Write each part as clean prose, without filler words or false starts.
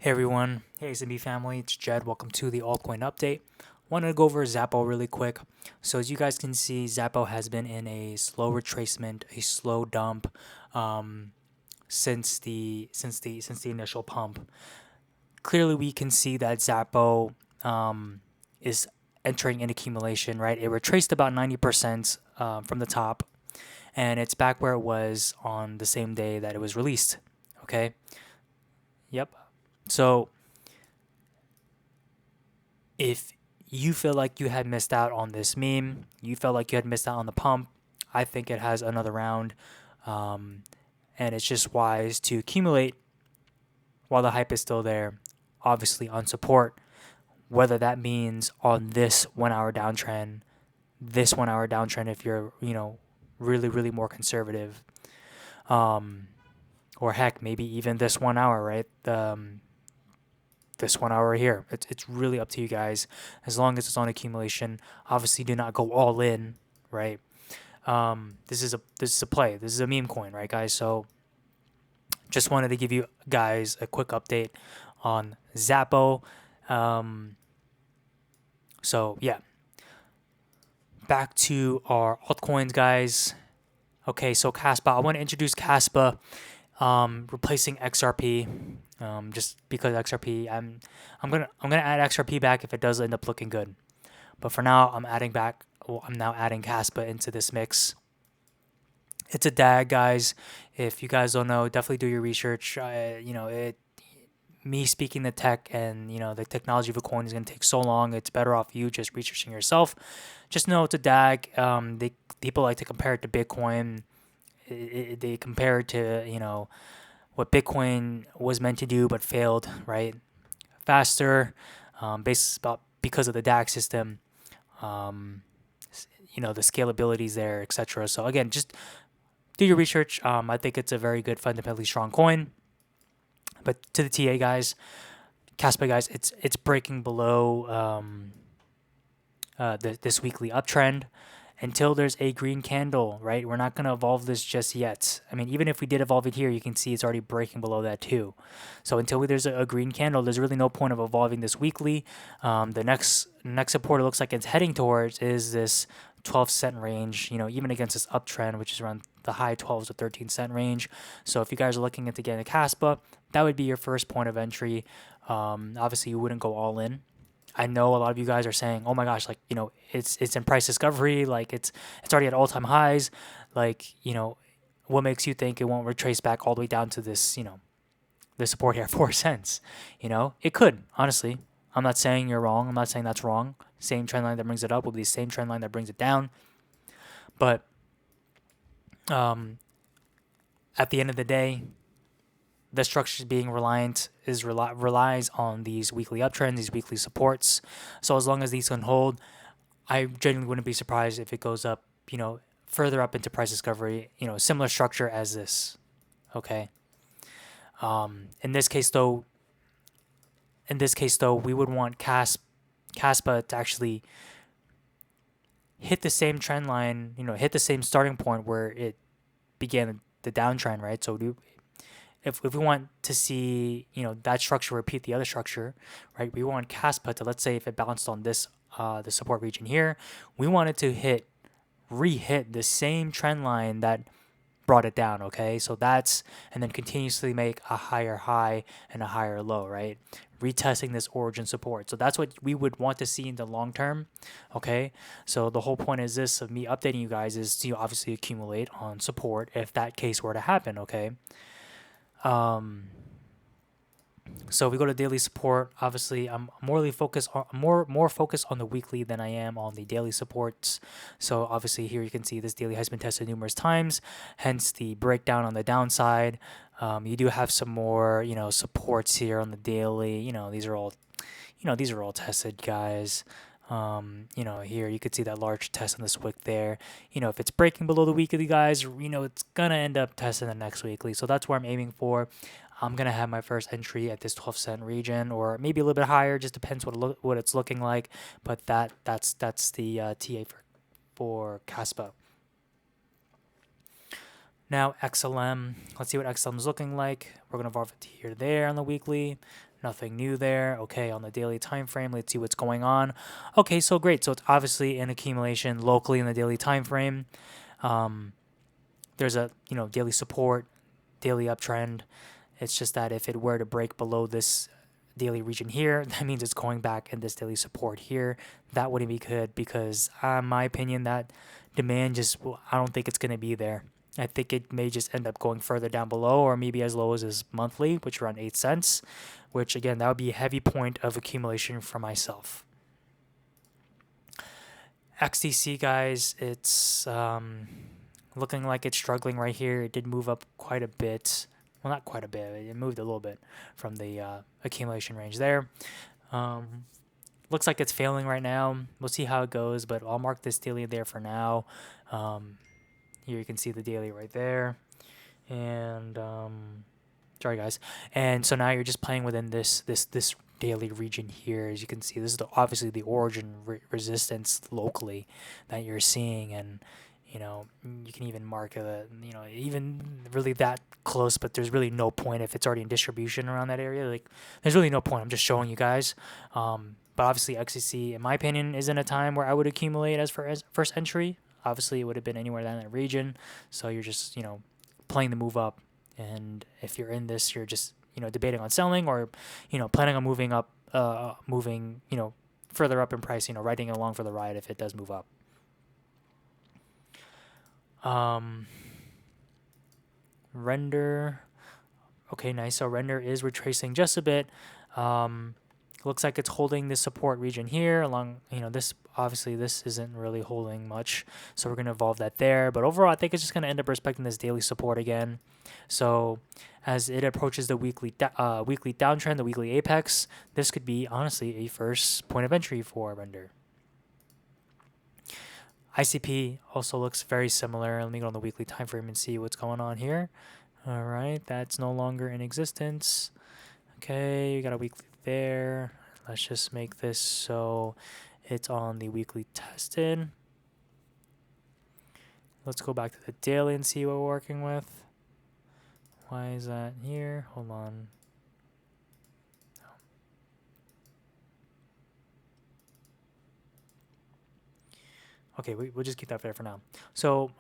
Hey everyone, hey SMB family, it's Jed. Welcome to the Altcoin update. Wanted to go over Zappo really quick. So as you guys can see, Zappo has been in a slow retracement, a slow dump, since the initial pump. Clearly, we can see that Zappo is entering an accumulation. Right, it retraced about 90% from the top, and it's back where it was on the same day that it was released. Okay. Yep. So if you feel like you had missed out on this meme, you felt like you had missed out on the pump, I think it has another round. Um, and it's just wise to accumulate while the hype is still there, obviously on support, whether that means on this 1 hour downtrend, if you're, really, really more conservative. Um, or heck, maybe even this 1 hour, right? This 1 hour here. It's really up to you guys. As long as it's on accumulation, obviously do not go all in, right? This is a play. This is a meme coin, right, guys? So just wanted to give you guys a quick update on Zappo. Um, so yeah, back to our altcoins, guys. Okay, so Caspa. I want to introduce Caspa, replacing XRP. Just because XRP, I'm gonna add XRP back if it does end up looking good. But for now, I'm now adding Caspa into this mix. It's a DAG, guys. If you guys don't know, definitely do your research. Me speaking the tech and the technology of a coin is going to take so long. It's better off you just researching yourself. Just know it's a DAG. People like to compare it to Bitcoin. They compare it to what Bitcoin was meant to do but failed. Right, faster, because of the DAG system. Um, the scalability is there, etc. So again, just do your research. I think it's a very good, fundamentally strong coin. But to the TA guys, Caspa guys, it's breaking below this weekly uptrend until there's a green candle, right? We're not going to evolve this just yet. I mean, even if we did evolve it here, you can see it's already breaking below that too. So until there's a green candle, there's really no point of evolving this weekly. The next support it looks like it's heading towards is this 12-cent range, even against this uptrend, which is around the high 12s to 13-cent range. So if you guys are looking into getting a Caspa, that would be your first point of entry. Obviously, you wouldn't go all in. I know a lot of you guys are saying, "Oh my gosh, like it's in price discovery, like it's already at all time highs." Like what makes you think it won't retrace back all the way down to this the support here, 4 cents? It could honestly. I'm not saying you're wrong. I'm not saying that's wrong. Same trend line that brings it up will be the same trend line that brings it down. But at the end of the day, the structure being relies on these weekly uptrends, these weekly supports. So as long as these can hold, I genuinely wouldn't be surprised if it goes up, further up into price discovery, similar structure as this. Okay. In this case though, we would want Caspa to actually hit the same trend line, hit the same starting point where it began the downtrend, right? So if we want to see that structure repeat the other structure, right? We want Caspa to, let's say if it bounced on this the support region here, we want it to re-hit the same trend line that brought it down. Okay, so and then continuously make a higher high and a higher low, right? Retesting this origin support. So that's what we would want to see in the long term. Okay, so the whole point is this of me updating you guys is to obviously accumulate on support if that case were to happen. Okay. So if we go to daily support, obviously I'm more focused on the weekly than I am on the daily supports. So obviously here you can see this daily has been tested numerous times, hence the breakdown on the downside. You do have some more supports here on the daily. These are all tested, guys. Here you could see that large test on this wick there. If it's breaking below the weekly, guys, it's gonna end up testing the next weekly. So that's where I'm aiming for. I'm gonna have my first entry at this 12-cent region, or maybe a little bit higher. Just depends what it's looking like. But that's the TA for Caspa. Now XLM. Let's see what XLM is looking like. We're gonna evolve it here there on the weekly. Nothing new there. Okay, on the daily time frame, let's see what's going on. Okay, so great. So it's obviously an accumulation locally in the daily time frame. There's a daily support, daily uptrend. It's just that if it were to break below this daily region here, that means it's going back in this daily support here. That wouldn't be good because, in my opinion, that demand I don't think it's going to be there. I think it may just end up going further down below or maybe as low as this monthly, which around 8 cents, which again, that would be a heavy point of accumulation for myself. XTC, guys, it's looking like it's struggling right here. It did move up quite a bit. Well, not quite a bit. It moved a little bit from the accumulation range there. Looks like it's failing right now. We'll see how it goes, but I'll mark this daily there for now. Here you can see the daily right there. And sorry, guys. And so now you're just playing within this daily region here. As you can see, this is obviously the origin resistance locally that you're seeing, and you can even mark even really that close, but there's really no point if it's already in distribution around that area. Like, there's really no point. I'm just showing you guys. But obviously, XCC, in my opinion, isn't a time where I would accumulate as first entry. Obviously, it would have been anywhere in that region. So you're just playing the move up, and if you're in this, you're just debating on selling or planning on moving up, moving further up in price. Riding along for the ride if it does move up. Render. Okay, nice. So render is retracing just a bit. Looks like it's holding this support region here along, this, obviously this isn't really holding much. So we're going to evolve that there. But overall, I think it's just going to end up respecting this daily support again. So as it approaches the weekly downtrend, the weekly apex, this could be honestly a first point of entry for render. ICP also looks very similar. Let me go on the weekly time frame and see what's going on here. All right, that's no longer in existence. Okay, you got a weekly there. Let's just make this so it's on the weekly tested. Let's go back to the daily and see what we're working with. Why is that here? Hold on. Okay, we'll just keep that there for now. So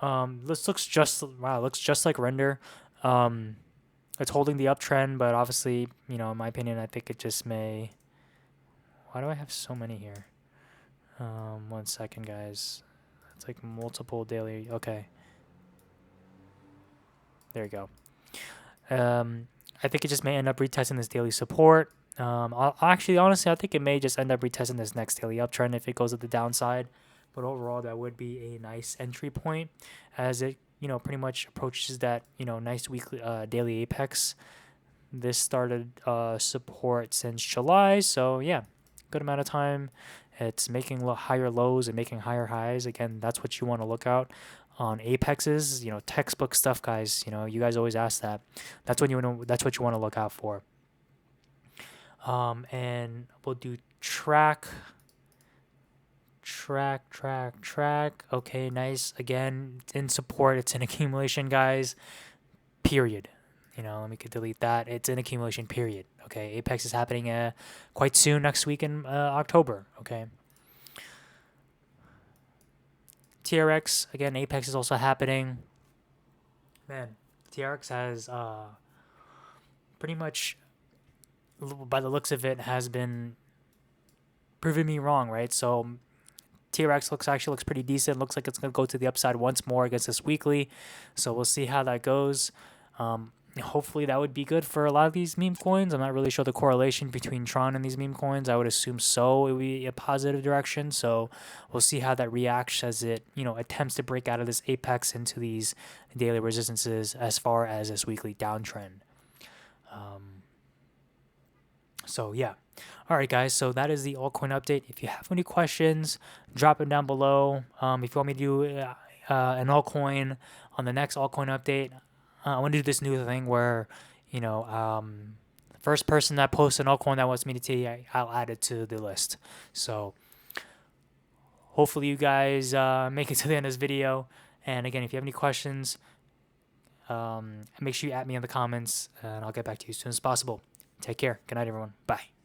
this looks just like render. It's holding the uptrend, but obviously, in my opinion, I think it just may. Why do I have so many here? 1 second, guys. It's like multiple daily. Okay. There you go. I think it just may end up retesting this daily support. Honestly, I think it may just end up retesting this next daily uptrend if it goes to the downside. But overall, that would be a nice entry point as it, pretty much approaches that, nice weekly daily apex. This started support since July, so yeah, good amount of time. It's making higher lows and making higher highs. Again, that's what you want to look out on apexes. Textbook stuff, guys. You guys always ask that. That's what you want to look out for. And we'll do track. Okay, nice. Again, in support, it's an accumulation, guys. Period. Let me delete that. It's an accumulation, period. Okay, apex is happening quite soon, next week in October. Okay. TRX, again, apex is also happening. Man, TRX has pretty much, by the looks of it, has been proving me wrong, right? So TRX actually looks pretty decent. Looks like it's going to go to the upside once more against this weekly. So we'll see how that goes. Hopefully that would be good for a lot of these meme coins. I'm not really sure the correlation between Tron and these meme coins. I would assume so. It would be a positive direction. So we'll see how that reacts as it, attempts to break out of this apex into these daily resistances as far as this weekly downtrend. So yeah. All right, guys. So that is the altcoin update. If you have any questions, drop them down below. If you want me to do an altcoin on the next altcoin update, I want to do this new thing where, first person that posts an altcoin that wants me to tell I'll add it to the list. So hopefully you guys make it to the end of this video. And again, if you have any questions, make sure you add me in the comments, and I'll get back to you as soon as possible. Take care. Good night, everyone. Bye.